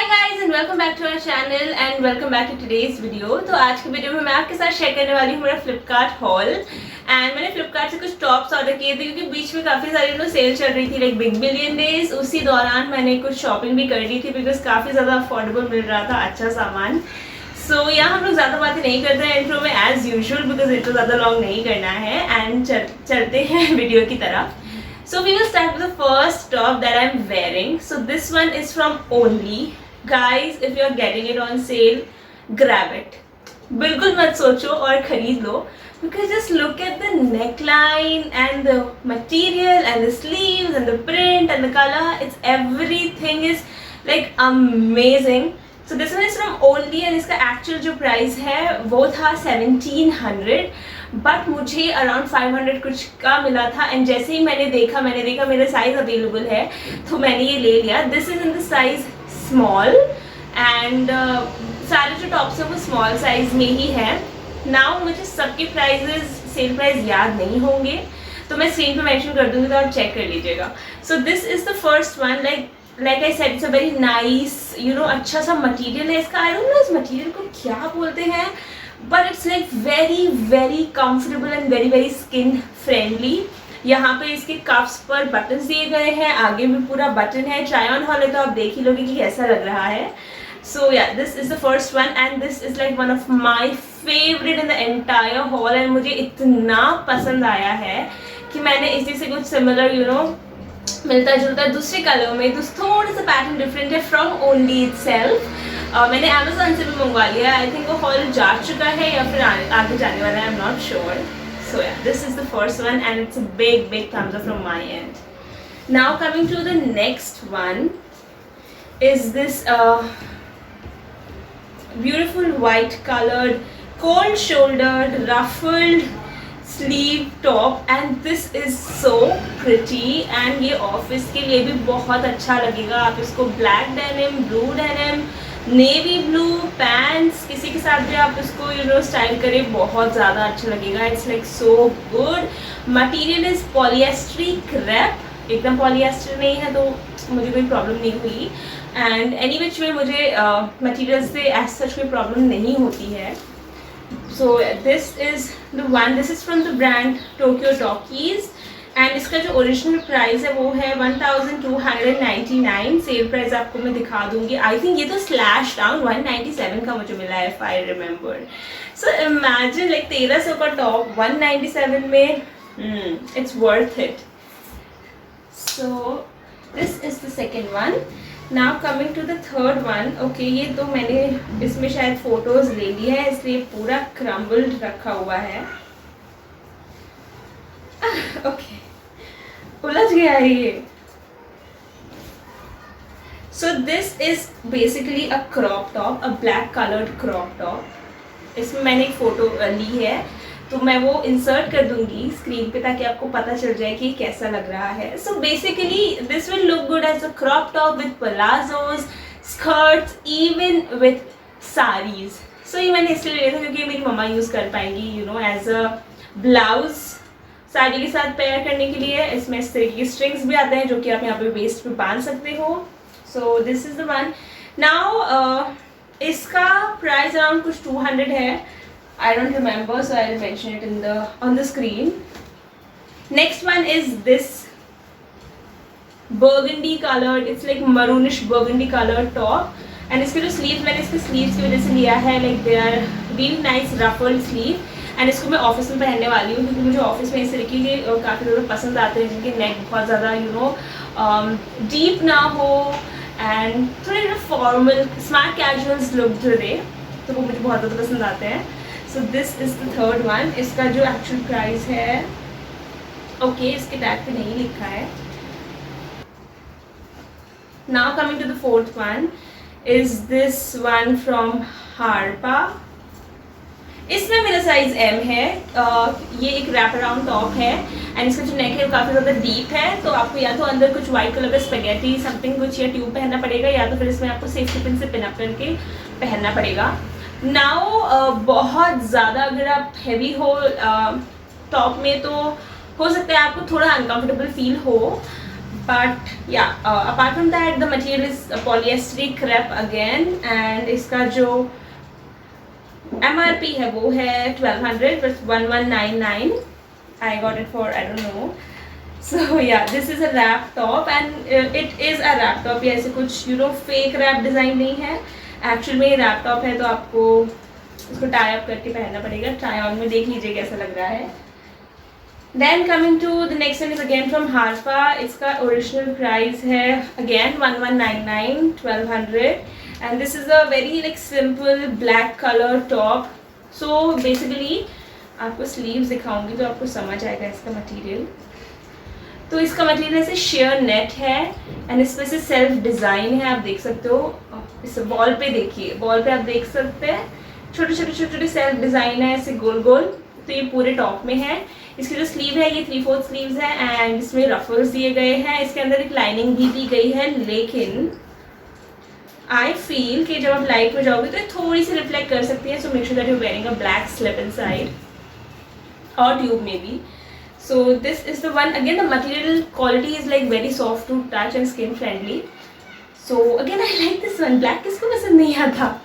Hi guys and welcome back to our channel and welcome back to today's video. तो आज की video में मैं आपके साथ शेयर करने वाली हूँ मेरा फ्लिपकार्ट हॉल। एंड मैंने फ्लिपकार्ट से कुछ टॉप्स ऑर्डर किए थे क्योंकि बीच में काफ़ी सारी सेल चल रही थी लाइक बिग बिलियन डेज। उसी दौरान मैंने कुछ शॉपिंग भी कर ली थी बिकॉज काफ़ी ज़्यादा अफोर्डेबल मिल रहा था अच्छा सामान। सो यहाँ हम लोग ज़्यादा बातें नहीं करते हैं इंट्रो में एज यूजुअल बिकॉज इंट्रो ज़्यादा लॉन्ग नहीं करना है एंड चलते हैं वीडियो की तरफ। So we will start with the first top that I'm wearing. So this one is from Only. Guys, if you are getting it on sale, grab it. बिल्कुल मत सोचो और खरीद लो because just look at the neckline and the material and the sleeves and the print and the color. It's everything is like amazing. So this one is from Only and इसका actual जो price है वो था 1700 but मुझे around 500 कुछ का मिला था। एंड जैसे ही मैंने देखा मेरा साइज अवेलेबल है तो मैंने ये ले लिया। This is in the size small and सारे जो टॉप्स हैं वो स्मॉल साइज में ही है। नाउ मुझे सबके प्राइजेस सेल प्राइस याद नहीं होंगे तो मैं स्क्रीन पे मेंशन कर दूंगी तो आप चेक कर लीजिएगा। सो this is the first one like I said, it's a very nice, अच्छा सा मटेरियल है इसका। आई डोंट नो इस मटेरियल को क्या बोलते हैं but it's like very very comfortable and very very skin friendly. यहाँ पे इसके कफ्स पर बटन्स दिए गए हैं, आगे भी पूरा बटन है। ट्राई ऑन हॉल है तो आप देख ही लोगे कि कैसा लग रहा है। सो yeah this is the first one and this is like one of my favourite in the entire hall. And मुझे इतना पसंद आया है कि मैंने इसी से कुछ सिमिलर मिलता जुलता दूसरे कलर में तो थोड़ा सा पैटर्न डिफरेंट है फ्रॉम ओनली इटसेल्फ। मैंने अमेजोन से भी मंगवा लिया। आई थिंक वो हॉल जा चुका है या फिर आगे जाने वाला है, I am not sure. So yeah this is the first one and it's a big big thumbs up from my end. Now coming to the next one is this beautiful white coloured cold shouldered ruffled sleeve top and this is so pretty and ये office के लिए भी बहुत अच्छा लगेगा। आप इसको black denim, blue denim, navy blue pants किसी के साथ भी आप इसको स्टाइल करें बहुत ज़्यादा अच्छा लगेगा। It's like so good. Material is polyester crepe, एकदम पॉलिएस्टर नहीं है तो मुझे कोई प्रॉब्लम नहीं हुई। एंड एनी विच वे मुझे मटेरियल से एज सच कोई प्रॉब्लम नहीं होती है। So this is the one. This is from the brand Tokyo Talkies and इसका जो ओरिजिनल प्राइस है वो है 1299। सेल प्राइस आपको मैं दिखा दूंगी। आई थिंक ये तो स्लैश डाउन 197 का मुझे मिला है if I remember. So imagine like 1300 का टॉप 197 में, it's worth it. So this is the second one. Now coming to the third one. Okay, ये तो मैंने इसमें शायद फोटोज ले ली है इसलिए पूरा क्रम्बल्ड रखा हुआ है। ओके, उलझ गया है ये। सो this is basically a crop top, a black coloured crop top. इसमें मैंने एक फोटो ली है तो मैं वो इंसर्ट कर दूंगी स्क्रीन पे ताकि आपको पता चल जाए कि कैसा लग रहा है। So basically this will look good as a crop top with palazzos, skirts, even with saris. So ये मैंने इसलिए लिया था क्योंकि मेरी मम्मा यूज़ कर पाएंगी एज अ ब्लाउज साड़ी के साथ पेयर करने के लिए। इसमें इस तरीके के स्ट्रिंग्स भी आते हैं जो कि आप यहाँ पे वेस्ट पे बांध सकते हो। सो this is the one. Now इसका प्राइस अराउंड कुछ 200 है। I don't remember, so I'll mention it on the screen. Next one is this burgundy colored, it's like maroonish burgundy colored top. And इसके जो sleeves मैंने इसके sleeves की वजह से लिया है, like they are really nice ruffled sleeve. And इसको मैं ऑफिस में पहनने वाली हूँ क्योंकि मुझे ऑफिस में इस तरीके के काफ़ी ज़्यादा पसंद आते हैं जिनके नेक बहुत ज़्यादा डीप ना हो एंड थोड़े फॉर्मल स्मार्ट कैजुअल्स लुक जो दे, तो वो मुझे बहुत ज़्यादा पसंद आते हैं। So this is the third one. इसका जो एक्चुअल प्राइस है ओके इसके टैग पे नहीं लिखा है। Now coming to the fourth one is this one from Harpa. इसमें मेरा साइज M है। ये एक रैप अराउंड टॉप है एंड इसका जो नेक है वो काफ़ी ज़्यादा डीप है तो आपको या तो अंदर कुछ वाइट कलर का स्पेगेटी समथिंग कुछ या ट्यूब पहनना पड़ेगा या तो फिर इसमें आपको सेफ्टी पिन से पिन अप करके पहनना पड़ेगा। नाउ बहुत ज़्यादा अगर आप हैवी हो टॉप में तो हो सकता है आपको थोड़ा अनकंफर्टेबल फील हो apart from that the material is polyester crepe again, and इसका जो MRP है वो है 1200 but 1199. I got it for I don't know. So yeah, this is a wrap top and it is a wrap top. ये ऐसे कुछ fake wrap design नहीं है, एक्चुअल में ये wrap top है, तो आपको इसको टाई अप करके पहनना पड़ेगा. ट्राई ऑन में देख लीजिए कैसा लग रहा है. Then coming to the next one is again from Harpa. इसका original price है again 1199, 1200, and this is a very like simple black color top. So basically आपको sleeves दिखाऊंगी तो आपको समझ आएगा इसका मटेरियल. तो इसका मटेरियल ऐसे शेयर नेट है एंड इस पर से सेल्फ डिज़ाइन है, आप देख सकते हो. इस वॉल पे देखिए, वॉल पे आप देख सकते हैं छोटे छोटे सेल्फ डिज़ाइन है ऐसे गोल गोल. तो ये पूरे टॉप में है. इसकी जो स्लीव है ये 3/4 स्लीव्स है एंड इसमें रफल्स दिए गए हैं. इसके अंदर एक लाइनिंग भी दी गई है, लेकिन आई फील कि जब आप लाइट में जाओगे तो ये थोड़ी सी रिफ्लेक्ट कर सकती है. So make sure that you wearing a black slip inside और ट्यूब में भी. So this is the one. Again the material quality is like very soft to touch and skin friendly. So again I like this one. Black किसको पसंद नहीं आता.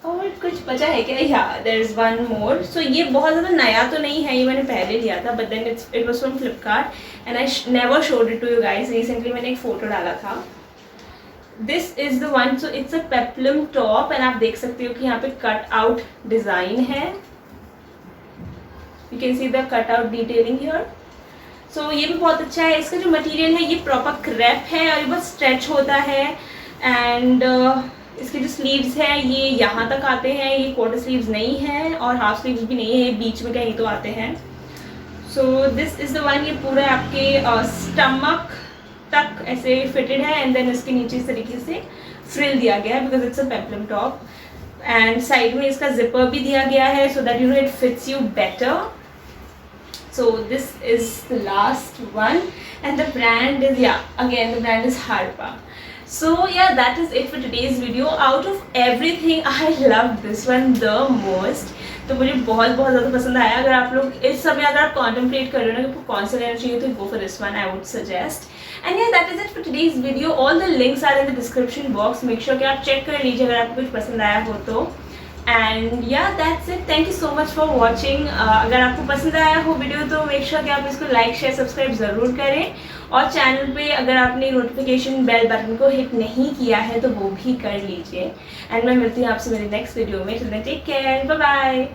और कुछ बचा है क्या? या देयर इज़ वन मोर. सो ये बहुत ज़्यादा नया तो नहीं है, ये मैंने पहले लिया था, but then it was from Flipkart and I never showed it to you guys. Recently मैंने एक फ़ोटो डाला था. This is the one. So it's a peplum top and आप देख सकते हो कि यहाँ पे कट आउट डिज़ाइन है. You can see the cut out detailing here. So ये भी बहुत अच्छा है. इसका जो मटेरियल है ये प्रॉपर क्रेप है और ये बहुत स्ट्रेच होता है. एंड इसके जो स्लीव्स हैं ये यहाँ तक आते हैं, ये क्वार्टर स्लीव्स नहीं है और हाफ स्लीव्स भी नहीं है, ये बीच में कहीं तो आते हैं. So this is the one. ये पूरा आपके स्टमक तक ऐसे फिटेड है एंड देन इसके नीचे इस तरीके से फ्रिल दिया गया है because it's a peplum top. And side में इसका जिपर भी दिया गया है so that it fits you better. So this is the last one and the brand is again the brand is Harpa. So that is it for today's video. Out of everything I love this one the most. तो मुझे बहुत ज़्यादा पसंद आया. अगर आप लोग इस समय अगर आप कॉन्टेम्पलेट कर रहे हो ना कि आपको कौन सा लेना चाहिए तो go for this one, I would suggest. And that is it for today's video. All the links are in the description box. Make sure कि आप चेक कर लीजिए अगर आपको कुछ पसंद आया हो तो. And that's it. Thank you so much for watching. अगर आपको पसंद आया हो वीडियो तो मेक श्योर कि आप इसको लाइक शेयर सब्सक्राइब ज़रूर करें. और चैनल पे अगर आपने नोटिफिकेशन बेल बटन को हिट नहीं किया है तो वो भी कर लीजिए. एंड मैं मिलती हूँ आपसे मेरी नेक्स्ट वीडियो में. Take care, bye bye.